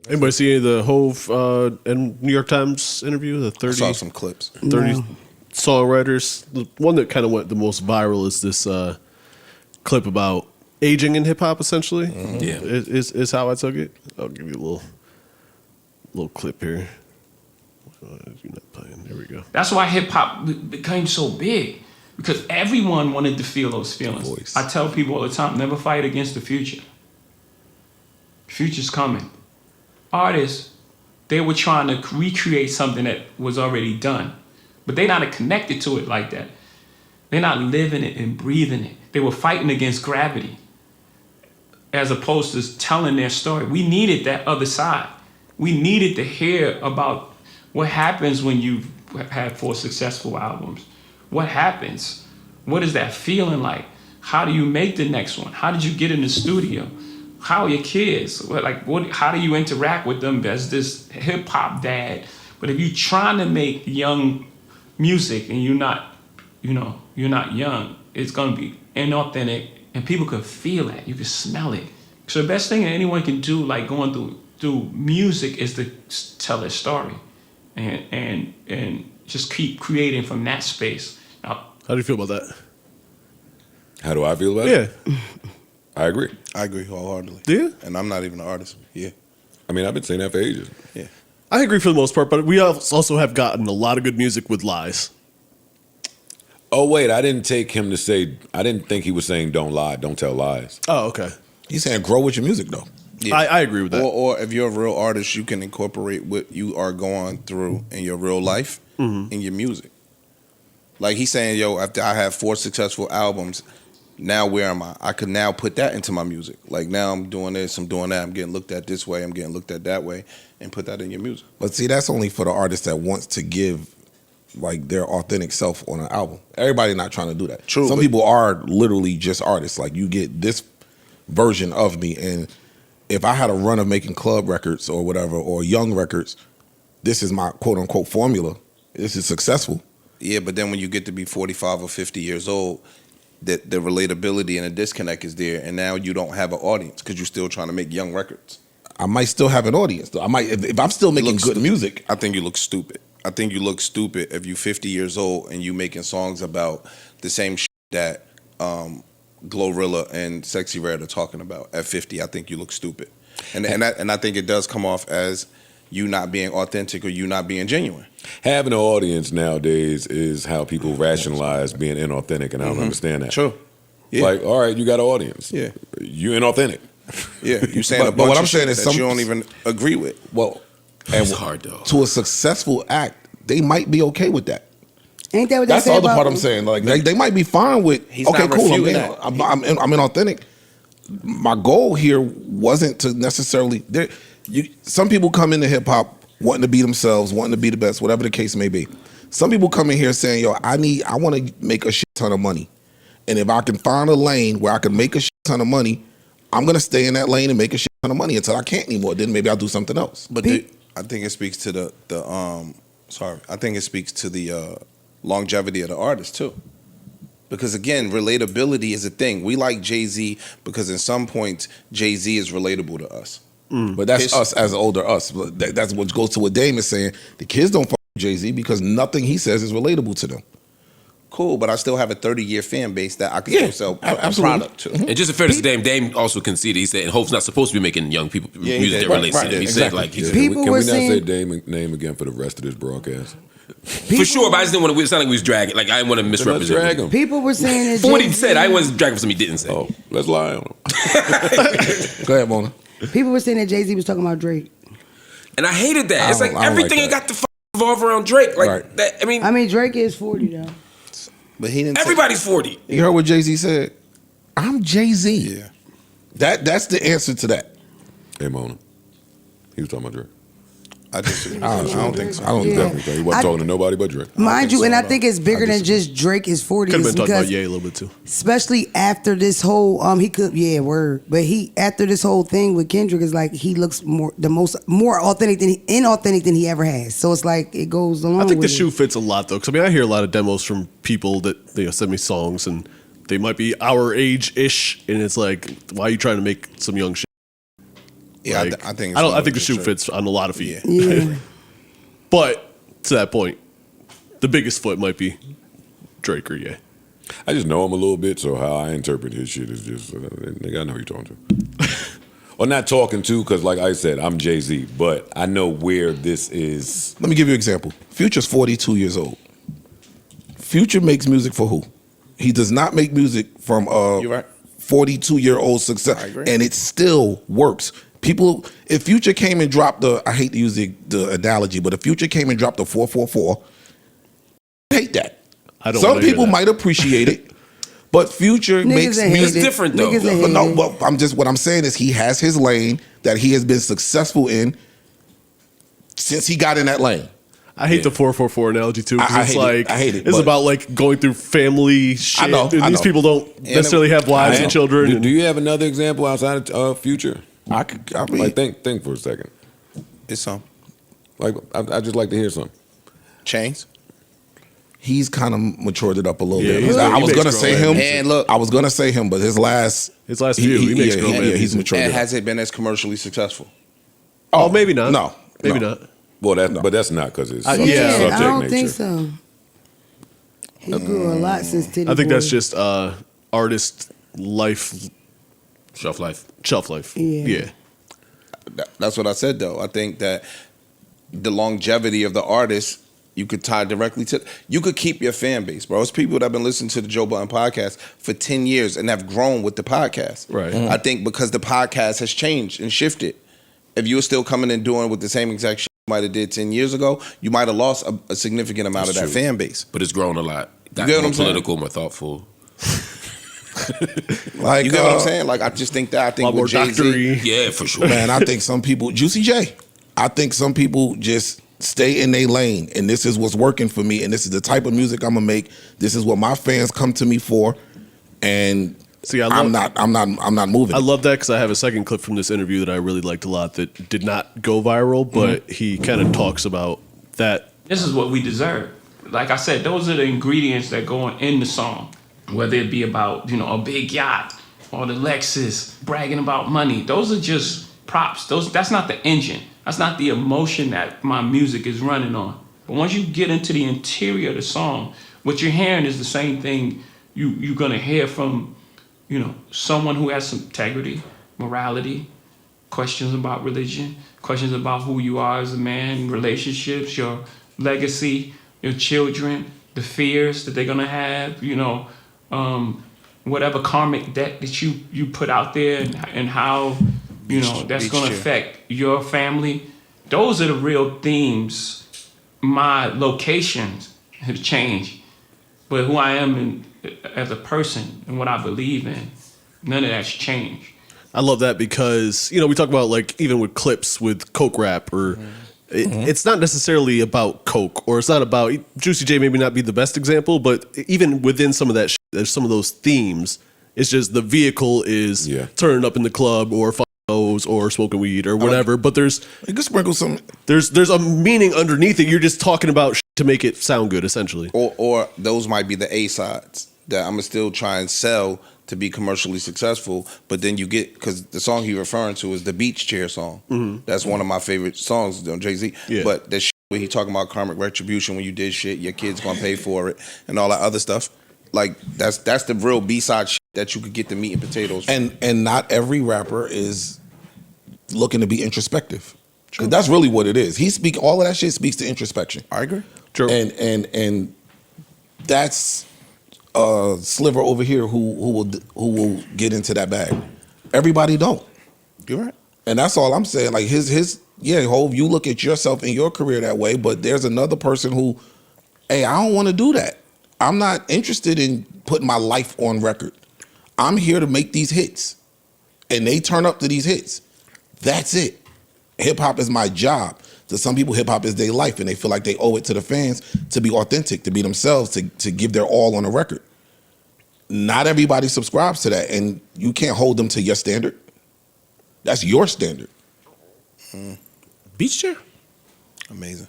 Anybody see any of the Hove and New York Times interview? The 30, I saw some clips. 30 songwriters. The one that kind of went the most viral is this clip about aging in hip hop. Essentially, Yeah, is how I took it. I'll give you a little clip here. You're not playing. There we go. That's why hip hop became so big, because everyone wanted to feel those feelings. Voice. I tell people all the time, never fight against the future. Future's coming. Artists, they were trying to recreate something that was already done, but they're not connected to it like that. They're not living it and breathing it. They were fighting against gravity as opposed to telling their story. We needed that other side. We needed to hear about what happens when you've had 4 successful albums. What happens? What is that feeling like? How do you make the next one? How did you get in the studio? How are your kids? How do you interact with them as this hip hop dad? But if you're trying to make young music and you're not young, it's gonna be inauthentic, and people can feel that. You can smell it. So the best thing that anyone can do, like going through music, is to tell their story, and just keep creating from that space. Now, How do you feel about that? how do I feel about it? Yeah. I agree. I agree wholeheartedly. Do you? And I'm not even an artist. Yeah. I mean, I've been saying that for ages. Yeah. I agree for the most part, but we also have gotten a lot of good music with lies. Oh wait, I didn't take him to say. I didn't think he was saying don't lie, don't tell lies. Oh, okay. He's saying grow with your music though. Yeah. I agree with that. Or if you're a real artist, you can incorporate what you are going through in your real life in your music. Like he's saying, yo, after I have 4 successful albums, now where am I? I could now put that into my music. Like now I'm doing this, I'm doing that, I'm getting looked at this way, I'm getting looked at that way, and put that in your music. But see, that's only for the artist that wants to give like their authentic self on an album. Everybody not trying to do that. True. Some people are literally just artists. Like you get this version of me, and if I had a run of making club records or whatever, or young records, this is my quote unquote formula. This is successful. Yeah, but then when you get to be 45 or 50 years old, that the relatability and the disconnect is there, and now you don't have an audience because you're still trying to make young records. I might still have an audience though. I might if I'm still making good music. I think you look stupid. I think you look stupid if you're 50 years old and you making songs about the same shit that Glorilla and Sexy Red are talking about at 50. I think you look stupid, and I think it does come off as you not being authentic or you not being genuine. Having an audience nowadays is how people rationalize being inauthentic, and I don't understand that. True. Yeah. Like, all right, you got an audience. Yeah. You inauthentic. Yeah, you saying a But bunch what of I'm saying shit is that some- you don't even agree with. Well, It's hard though. to a successful act, they might be okay with that. Ain't that what they That's say the other about part I'm saying. Like they might be fine with. He's okay, not cool. refuting that. I'm inauthentic. My goal here wasn't to necessarily. Some people come into hip hop wanting to be themselves, wanting to be the best, whatever the case may be. Some people come in here saying, "Yo, I want to make a shit ton of money, and if I can find a lane where I can make a shit ton of money, I'm gonna stay in that lane and make a shit ton of money until I can't anymore. Then maybe I'll do something else." But I think it speaks to the I think it speaks to the longevity of the artist too. Because again, relatability is a thing. We like Jay-Z because in some points Jay-Z is relatable to us. But that's us as older us. That's what goes to what Dame is saying. The kids don't fuck with Jay-Z because nothing he says is relatable to them. Cool, but I still have a 30-year fan base that I can still sell a product to. And just in fairness to Dame also conceded. He said, Hope's not supposed to be making young people music that relates to him. He said, like, Yeah, People can were we not saying- say Dame name again for the rest of this broadcast? for sure, but I just didn't want to sound like we was dragging. Like, I didn't want to Let's misrepresent. drag him. People were saying that For what he Jay-Z said, I wasn't dragging for something he didn't say. Oh, let's lie on him. Go ahead, Mona. People were saying that Jay-Z was talking about Drake. And I hated that. I It's like don't like everything that. ain't got to revolve around Drake. Like, Right. that. I mean, I mean, Drake is 40 though. But he didn't. everybody's 40. You heard what Jay-Z said? I'm Jay-Z. Yeah. That's the answer to that. Hey, Mona. He was talking about Drake. I disagree. I don't think so. I don't Yeah. Definitely thought he wasn't I- talking to nobody but Drake. Mind think you, so, and I though. think it's bigger than just Drake is 40. Could have is been talking about because- Ye a little bit too. especially after this whole but after this whole thing with Kendrick is like he looks more authentic inauthentic than he ever has. So it's like it goes along. I think the with shoe it. fits a lot though, because I mean I hear a lot of demos from people that send me songs and they might be our age ish, and it's like, why are you trying to make some young shit? Yeah, Like, I think. I think the shoe fits on a lot of feet. Yeah. But to that point, the biggest foot might be Drake or Ye. I just know him a little bit, so how I interpret his shit is just, nigga, I know who you're talking to. Or not talking to, because like I said, I'm Jay-Z, but I know where this is. Let me give you an example. Future's 42 years old. Future makes music for who? He does not make music from a You're right. 42-year-old success, I agree. and it still works. People, if Future came and dropped I hate to use the analogy, but if Future came and dropped the 444, I hate that. I don't Some wanna hear people that. might appreciate it, but Future makes that hate music it. different, though. Niggas that But no, hate it. but what I'm saying is he has his lane that he has been successful in since he got in that lane. I hate the 444 analogy too, because I it's hate it. like I hate it, it's but- about like going through family shit. know, and I these know. people don't necessarily have wives and children. Do you have another example outside of Future? I mean, Like, think for a second. It's some Like, I just like to hear something. Chains. he's kind of matured it up a little Yeah, bit. he's- I he was makes gonna say grown him. man And look- I was gonna say him, but his last few, he makes grown man he's music. matured And it up. has it been as commercially successful? Oh, maybe not. No, maybe no. not. Well, but that's not because it's Yeah, subject, Yeah, subject I don't nature. think so. He grew a lot since Titty I think Boy. that's just artist life, Shelf life. shelf life. Yeah. That's what I said, though. I think that the longevity of the artist, you could tie directly to. You could keep your fan base, bro. It's people that have been listening to the Joe Budden podcast for 10 years and have grown with the podcast. Right. I think because the podcast has changed and shifted. If you were still coming and doing with the same exact shit you might have did 10 years ago, you might have lost a significant amount That's of that true. fan base. But it's grown a lot. Got get what more I'm saying? political, more thoughtful. Like, You get what I'm saying? Like, I just think that. I A think lot more with Jay-Z, doctory. Yeah, for sure. man, I think some people, Juicy J, I think some people just stay in their lane, and this is what's working for me, and this is the type of music I'm gonna make. This is what my fans come to me for, and See, I'm not moving. I love that because I have a second clip from this interview that I really liked a lot that did not go viral, but he kind of talks about that. This is what we deserve. Like I said, those are the ingredients that go in the song. Whether it be about, a big yacht or the Lexus, bragging about money. Those are just props. That's not the engine. That's not the emotion that my music is running on. But once you get into the interior of the song, what you're hearing is the same thing you're gonna hear from, someone who has some integrity, morality, questions about religion, questions about who you are as a man, relationships, your legacy, your children, the fears that they're gonna have, whatever karmic debt that you put out there and how, that's beach gonna chair. affect your family. Those are the real themes. My locations have changed, but who I am as a person and what I believe in, none of that's changed. I love that because, we talk about like even with clips with Coke rap or it's not necessarily about Coke or it's not about Juicy J maybe not be the best example, but even within some of that there's some of those themes. It's just the vehicle is turning up in the club or those or smoking weed or whatever, but there's you can sprinkle some. there's a meaning underneath it. You're just talking about to make it sound good essentially. or those might be the A sides that I'm gonna still try and sell to be commercially successful. But then you get, because the song he's referring to is the Beach Chair song. That's one of my favorite songs on Jay-Z. Yeah. But that shit where he talking about karmic retribution, when you did shit, your kid's gonna pay for it and all that other stuff. Like that's the real B-side shit that you could get the meat and potatoes from. And not every rapper is looking to be introspective. 'Cause that's really what it is. All of that shit speaks to introspection. I agree. True. And that's a sliver over here who will get into that bag. Everybody don't. You're right. And that's all I'm saying. Like Hov, you look at yourself in your career that way, but there's another person who, hey, I don't want to do that. I'm not interested in putting my life on record. I'm here to make these hits. And they turn up to these hits. That's it. Hip hop is my job. To some people, hip hop is their life, and they feel like they owe it to the fans to be authentic, to be themselves, to give their all on a record. Not everybody subscribes to that, and you can't hold them to your standard. That's your standard. Beach Chair? Amazing.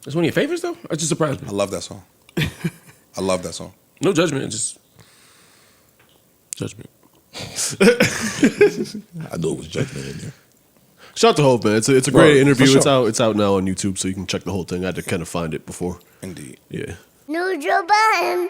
That's one of your favorites, though? That just surprised me. I love that song. I love that song. No judgment, just judgment. I knew it was judgment in there. Shout out to Hov, man. It's a great Word, interview. for sure. It's out now on YouTube, so you can check the whole thing. I had to kind of find it before. Indeed. Yeah. Neutral Budden.